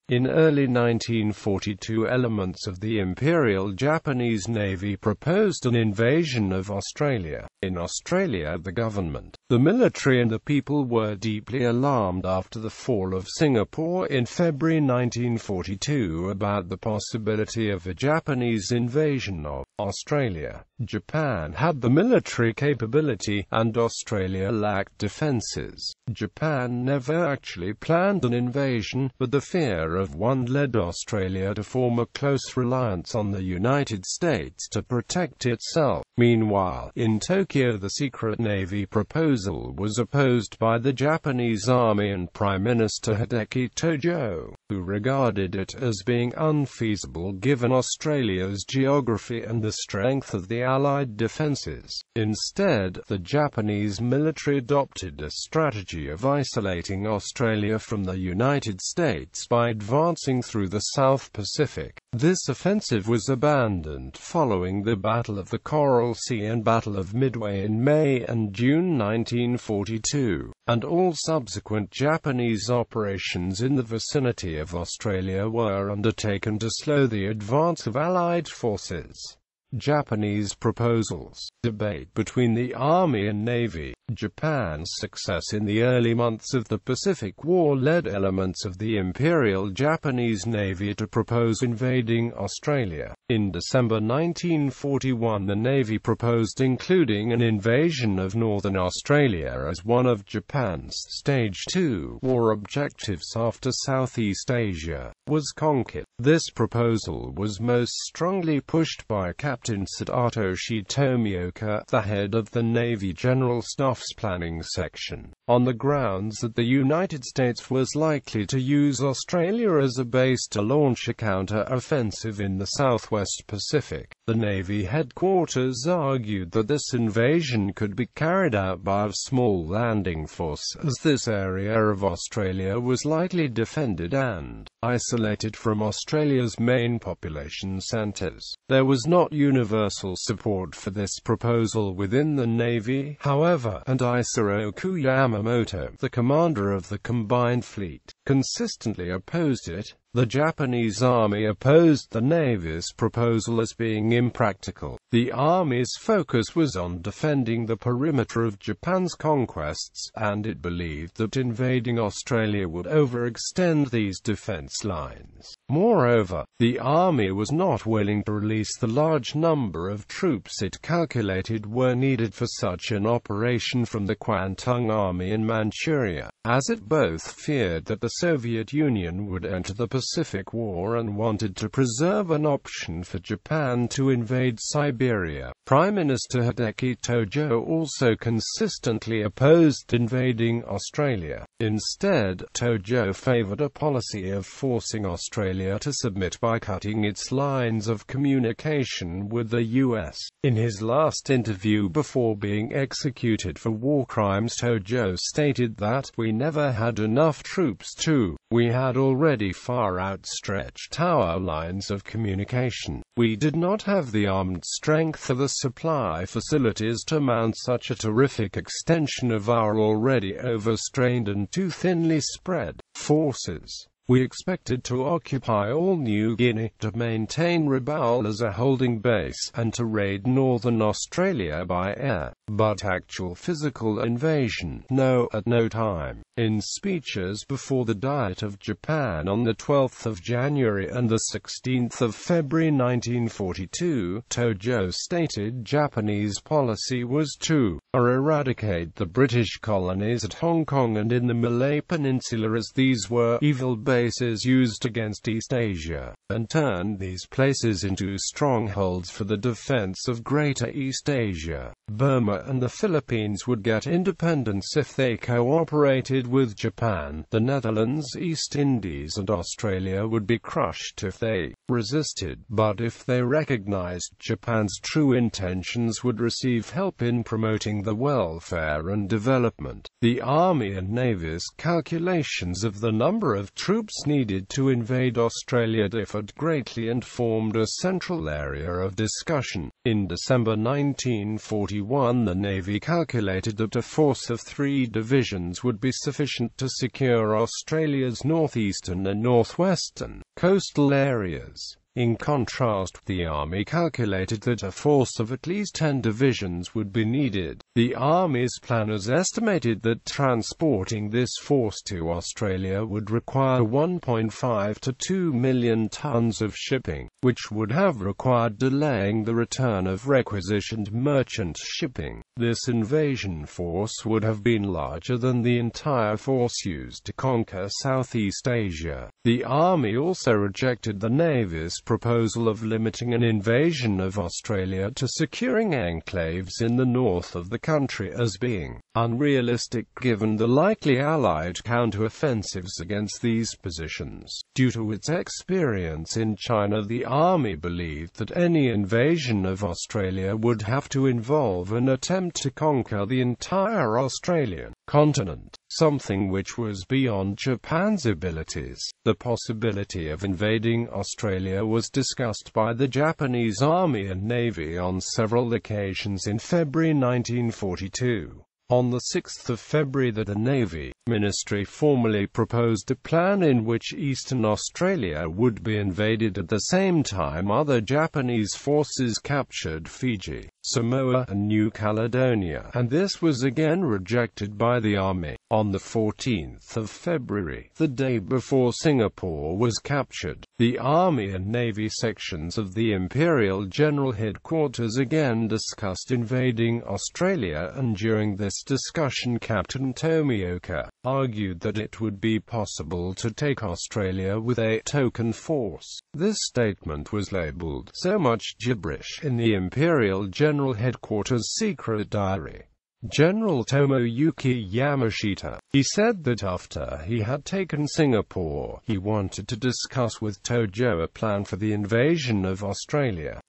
In early 1942, elements of the Imperial Japanese Navy proposed an invasion of Australia. In Australia, the government, the military and the people were deeply alarmed after the fall of Singapore in February 1942 about the possibility of a Japanese invasion of Australia. Japan had the military capability, and Australia lacked defenses. Japan never actually planned an invasion, but the fear of one led Australia to form a close reliance on the United States to protect itself. Meanwhile, in Tokyo, the secret Navy proposal was opposed by the Japanese Army and Prime Minister Hideki Tojo, who regarded it as being unfeasible given Australia's geography and the strength of the Allied defenses. Instead, the Japanese military adopted a strategy of isolating Australia from the United States by advancing through the South Pacific. This offensive was abandoned following the Battle of the Coral Sea and Battle of Midway in May and June 1942, and all subsequent Japanese operations in the vicinity of Australia were undertaken to slow the advance of Allied forces. Japanese proposals. Debate between the Army and Navy. Japan's success in the early months of the Pacific War led elements of the Imperial Japanese Navy to propose invading Australia. In December 1941, the Navy proposed including an invasion of northern Australia as one of Japan's Stage 2 war objectives after Southeast Asia was conquered. This proposal was most strongly pushed by Captain Satoshi Tomioka, the head of the Navy General Staff's Planning Section, on the grounds that the United States was likely to use Australia as a base to launch a counter-offensive in the Southwest Pacific. The Navy headquarters argued that this invasion could be carried out by a small landing force, as this area of Australia was lightly defended and isolated from Australia's main population centres. There was not universal support for this proposal within the Navy, however, and Isoroku Yamamoto, the commander of the Combined Fleet, consistently opposed it. The Japanese Army opposed the Navy's proposal as being impractical. The Army's focus was on defending the perimeter of Japan's conquests, and it believed that invading Australia would overextend these defense lines. Moreover, the Army was not willing to release the large number of troops it calculated were needed for such an operation from the Kwantung Army in Manchuria, as it both feared that the Soviet Union would enter the Pacific War and wanted to preserve an option for Japan to invade Siberia. Prime Minister Hideki Tojo also consistently opposed invading Australia. Instead, Tojo favored a policy of forcing Australia to submit by cutting its lines of communication with the U.S. In his last interview before being executed for war crimes, Tojo stated that, "We never had enough troops to. We had already far outstretched our lines of communication. We did not have the armed strength or the supply facilities to mount such a terrific extension of our already overstrained and too thinly spread forces. We expected to occupy all New Guinea, to maintain Rabaul as a holding base, and to raid northern Australia by air. But actual physical invasion, no, at no time." In speeches before the Diet of Japan on the 12th of January and the 16th of February 1942, Tojo stated Japanese policy was to eradicate the British colonies at Hong Kong and in the Malay Peninsula, as these were evil bases used against East Asia, and turn these places into strongholds for the defense of Greater East Asia. Burma and the Philippines would get independence if they cooperated with Japan. The Netherlands, East Indies and Australia would be crushed if they resisted, but if they recognized Japan's true intentions, would receive help in promoting the welfare and development. The Army and Navy's calculations of the number of troops needed to invade Australia differed greatly and formed a central area of discussion. In December 1941, 1941, the Navy calculated that a force of 3 divisions would be sufficient to secure Australia's northeastern and northwestern coastal areas. In contrast, the Army calculated that a force of at least 10 divisions would be needed. The Army's planners estimated that transporting this force to Australia would require 1.5 to 2 million tons of shipping, which would have required delaying the return of requisitioned merchant shipping. This invasion force would have been larger than the entire force used to conquer Southeast Asia. The Army also rejected the Navy's proposal of limiting an invasion of Australia to securing enclaves in the north of the country as being unrealistic given the likely Allied counteroffensives against these positions. Due to its experience in China, the Army believed that any invasion of Australia would have to involve an attempt to conquer the entire Australian continent, something which was beyond Japan's abilities. The possibility of invading Australia was discussed by the Japanese Army and Navy on several occasions in February 1942. On the 6th of February, the Navy Ministry formally proposed a plan in which eastern Australia would be invaded at the same time other Japanese forces captured Fiji, Samoa and New Caledonia, and this was again rejected by the Army. On the 14th of February, the day before Singapore was captured, the Army and Navy sections of the Imperial General Headquarters again discussed invading Australia, and during this discussion Captain Tomioka argued that it would be possible to take Australia with a token force. This statement was labeled "so much gibberish" in the Imperial General Headquarters secret diary. General Tomoyuki Yamashita, he said that after he had taken Singapore, he wanted to discuss with Tojo a plan for the invasion of Australia.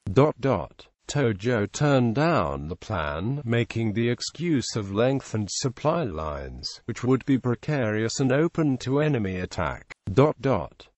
Tojo turned down the plan, making the excuse of lengthened supply lines, which would be precarious and open to enemy attack.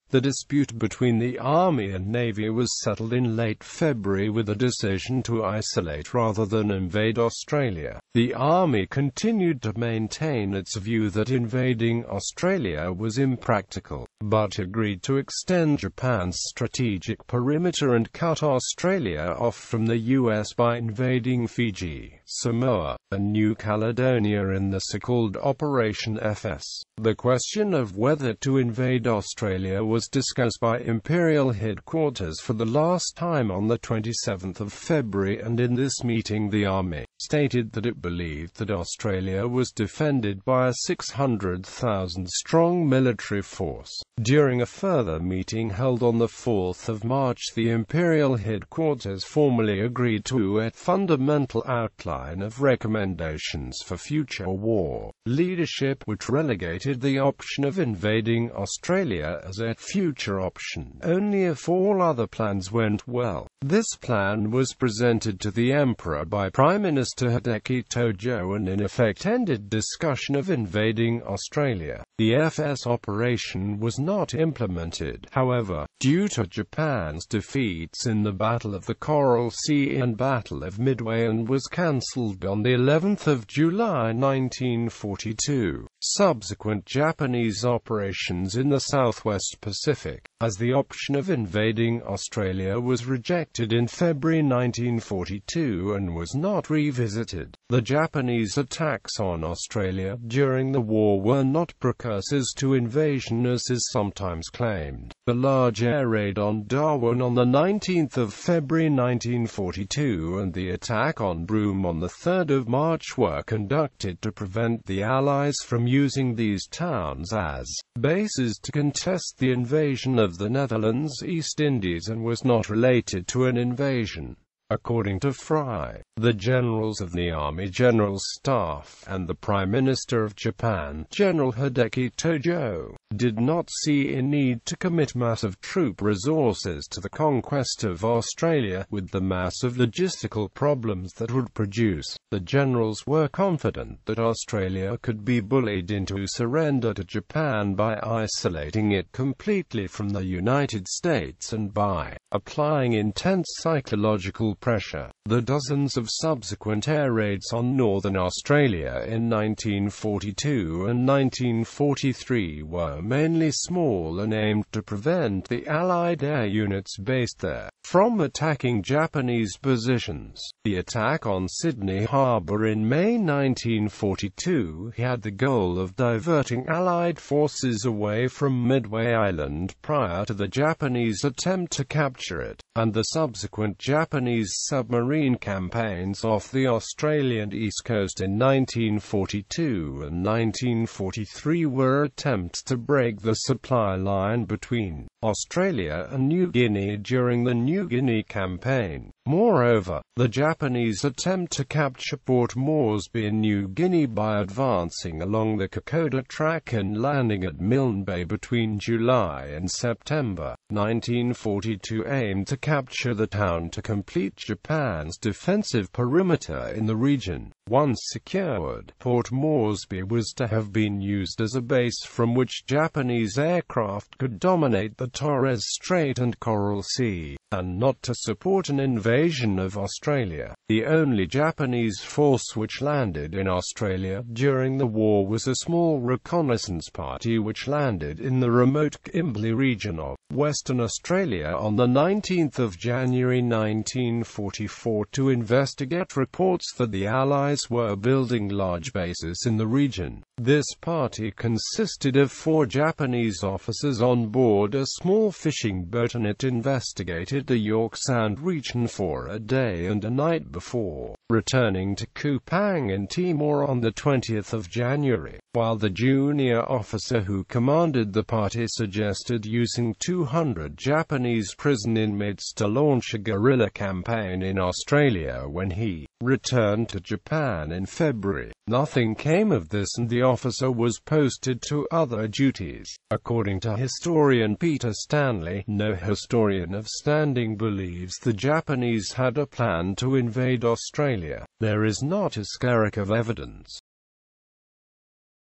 The dispute between the Army and Navy was settled in late February with a decision to isolate rather than invade Australia. The Army continued to maintain its view that invading Australia was impractical, but agreed to extend Japan's strategic perimeter and cut Australia off from the US by invading Fiji, Samoa, and New Caledonia in the so-called Operation FS. The question of whether to invade Australia was discussed by Imperial Headquarters for the last time on the 27th of February, and in this meeting the Army stated that it believed that Australia was defended by a 600,000-strong military force. During a further meeting held on the 4th of March, the Imperial Headquarters formally agreed to a fundamental outline of recommendations for future war leadership, which relegated the option of invading Australia as a future option only if all other plans went well. This plan was presented to the Emperor by Prime Minister Hideki Tojo and in effect ended discussion of invading Australia. The FS operation was not implemented, however, due to Japan's defeats in the Battle of the Coral Sea and Battle of Midway, and was cancelled on the 11th of July 1942. Subsequent Japanese operations in the Southwest Pacific, as the option of invading Australia was rejected in February 1942 and was not revisited. The Japanese attacks on Australia during the war were not precursors to invasion as is sometimes claimed. The large air raid on Darwin on the 19th of February 1942 and the attack on Broome on the 3rd of March were conducted to prevent the Allies from using these towns as bases to contest the invasion of the Netherlands East Indies, and was not related to an invasion. According to Fry, the generals of the Army General Staff and the Prime Minister of Japan, General Hideki Tojo, did not see a need to commit massive troop resources to the conquest of Australia, with the massive logistical problems that would produce. The generals were confident that Australia could be bullied into surrender to Japan by isolating it completely from the United States and by applying intense psychological pressure. The dozens of subsequent air raids on northern Australia in 1942 and 1943 were mainly small and aimed to prevent the Allied air units based there from attacking Japanese positions. The attack on Sydney Harbour in May 1942 had the goal of diverting Allied forces away from Midway Island prior to the Japanese attempt to capture it, and the subsequent Japanese submarine campaigns off the Australian east coast in 1942 and 1943 were attempts to break the supply line between Australia and New Guinea during the New Guinea campaign. Moreover, the Japanese attempt to capture Port Moresby in New Guinea by advancing along the Kokoda Track and landing at Milne Bay between July and September 1942 aimed to capture the town to complete Japan's defensive perimeter in the region. Once secured, Port Moresby was to have been used as a base from which Japanese aircraft could dominate the Torres Strait and Coral Sea, and not to support an invasion of Australia. The only Japanese force which landed in Australia during the war was a small reconnaissance party which landed in the remote Kimberley region of Western Australia on the 19th of January 1944 to investigate reports that the Allies were building large bases in the region. This party consisted of 4 Japanese officers on board a small fishing boat, and it investigated the York Sound region for a day and a night before returning to Kupang in Timor on the 20th of January, while the junior officer who commanded the party suggested using 200 Japanese prison inmates to launch a guerrilla campaign in Australia when he returned to Japan in February. Nothing came of this, and the officer was posted to other duties. According to historian Peter Stanley, no historian of standing believes the Japanese had a plan to invade Australia. There is not a skerrick of evidence